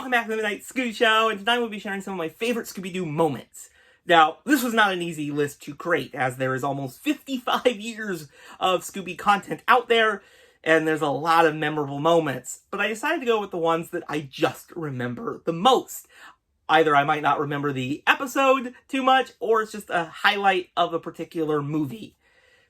welcome back to the Midnight Scooby Show, and tonight we'll be sharing some of my favorite Scooby-Doo moments. Now, this was not an easy list to create, as there is almost 55 years of Scooby content out there, and there's a lot of memorable moments, but I decided to go with the ones that I just remember the most. Either I might not remember the episode too much, or it's just a highlight of a particular movie.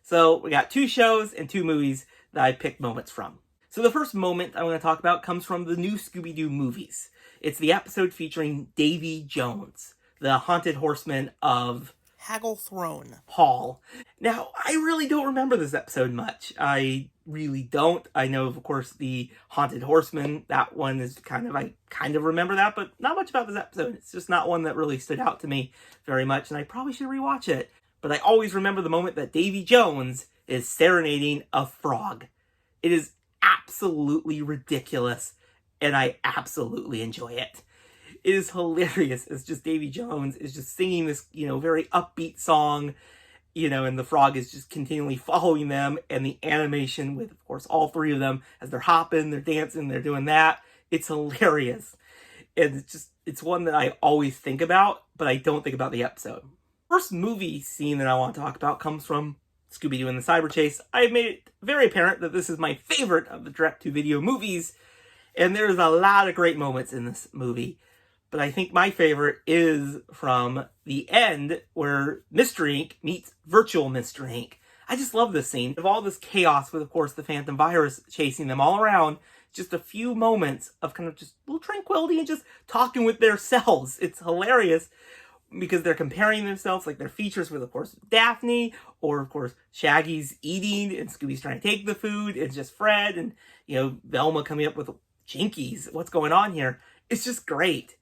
So we got 2 shows and 2 movies that I picked moments from. So the first moment I want to talk about comes from the new Scooby-Doo movies. It's the episode featuring Davy Jones, the haunted horseman of Haggle Throne. Hall. Now, I really don't remember this episode much. I really don't. I know, of course, the haunted horseman. That one is I kind of remember that, but not much about this episode. It's just not one that really stood out to me very much, and I probably should rewatch it. But I always remember the moment that Davy Jones is serenading a frog. It is absolutely ridiculous, and I absolutely enjoy it. It is hilarious. It's just Davy Jones is just singing this, very upbeat song, and the frog is just continually following them, and the animation with, of course, all 3 of them as they're hopping, they're dancing, they're doing that. It's hilarious. And it's one that I always think about, but I don't think about the episode. First movie scene that I want to talk about comes from Scooby-Doo and the Cyber Chase. I have made it very apparent that this is my favorite of the direct-to-video movies, and there's a lot of great moments in this movie. But I think my favorite is from the end, where Mr. Ink meets virtual Mr. Ink. I just love this scene. Of all this chaos with, of course, the Phantom Virus chasing them all around, just a few moments of kind of just a little tranquility and just talking with their selves. It's hilarious, because they're comparing themselves, like their features with, of course, Daphne, or, of course, Shaggy's eating, and Scooby's trying to take the food. It's just Fred, and, Velma coming up with Jinkies. What's going on here? It's just great.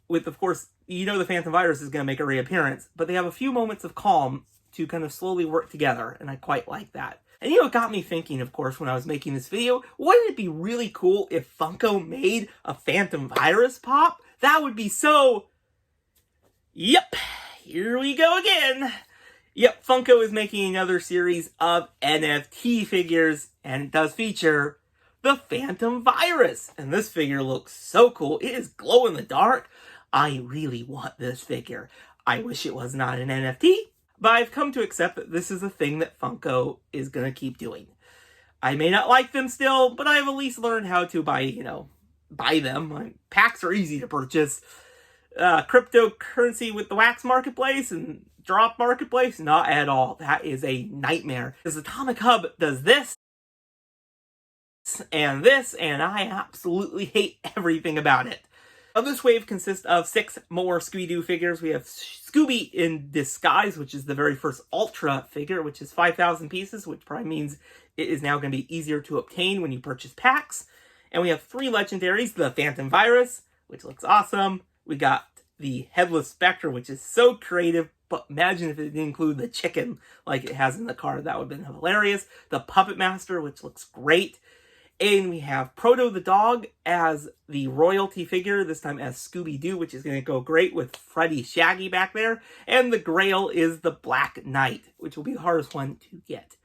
With, of course, the Phantom Virus is going to make a reappearance, but they have a few moments of calm to kind of slowly work together, and I quite like that. And it got me thinking, of course, when I was making this video, wouldn't it be really cool if Funko made a Phantom Virus pop? That would be so... Yep, here we go again. Yep, Funko is making another series of NFT figures, and it does feature the Phantom Virus. And this figure looks so cool. It is glow in the dark. I really want this figure. I wish it was not an NFT, but I've come to accept that this is a thing that Funko is going to keep doing. I may not like them still, but I have at least learned how to buy them. Packs are easy to purchase. Cryptocurrency with the Wax Marketplace and Drop Marketplace, not at all. That is a nightmare. Because Atomic Hub does this, and I absolutely hate everything about it. Now, this wave consists of 6 more Scooby-Doo figures. We have Scooby in Disguise, which is the very first Ultra figure, which is 5,000 pieces, which probably means it is now going to be easier to obtain when you purchase packs. And we have 3 legendaries, the Phantom Virus, which looks awesome. We got the Headless Spectre, which is so creative, but imagine if it didn't include the chicken like it has in the card. That would have been hilarious. The Puppet Master, which looks great. And we have Proto the Dog as the royalty figure, this time as Scooby-Doo, which is going to go great with Freddy Shaggy back there. And the Grail is the Black Knight, which will be the hardest one to get.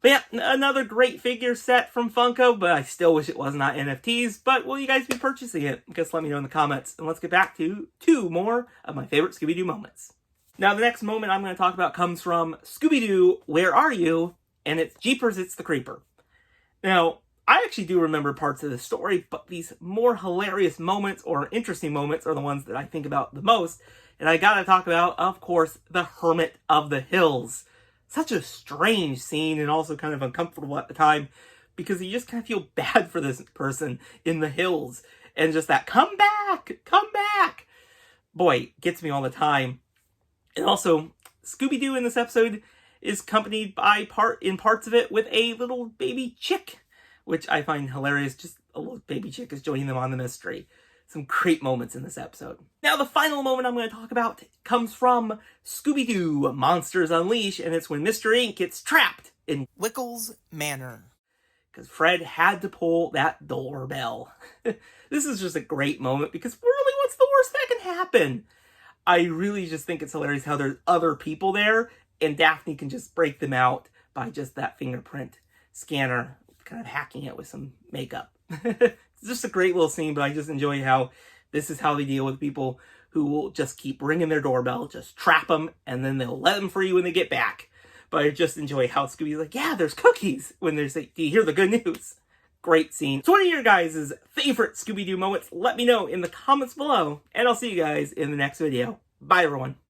But yeah, another great figure set from Funko, but I still wish it was not NFTs. But will you guys be purchasing it? Just let me know in the comments. And let's get back to 2 more of my favorite Scooby-Doo moments. Now, the next moment I'm going to talk about comes from Scooby-Doo, Where Are You? And it's Jeepers, It's the Creeper. Now, I actually do remember parts of the story, but these more hilarious moments or interesting moments are the ones that I think about the most. And I gotta talk about, of course, the Hermit of the Hills. Such a strange scene, and also kind of uncomfortable at the time, because you just kind of feel bad for this person in the hills. And just that, come back! Come back! Boy, gets me all the time. And also, Scooby-Doo in this episode is accompanied by parts of it with a little baby chick, which I find hilarious. Just a little baby chick is joining them on the mystery. Some great moments in this episode. Now, the final moment I'm going to talk about comes from Scooby-Doo Monsters Unleashed, and it's when Mr. Ink gets trapped in Wickles Manor. Because Fred had to pull that doorbell. This is just a great moment, because really, what's the worst that can happen? I really just think it's hilarious how there's other people there, and Daphne can just break them out by just that fingerprint scanner, kind of hacking it with some makeup. It's just a great little scene, but I just enjoy how this is how they deal with people who will just keep ringing their doorbell, just trap them, and then they'll let them free when they get back. But I just enjoy how Scooby's like, yeah, there's cookies, when there's like, do you hear the good news? Great scene. So what are your guys' favorite Scooby-Doo moments? Let me know in the comments below, and I'll see you guys in the next video. Bye, everyone.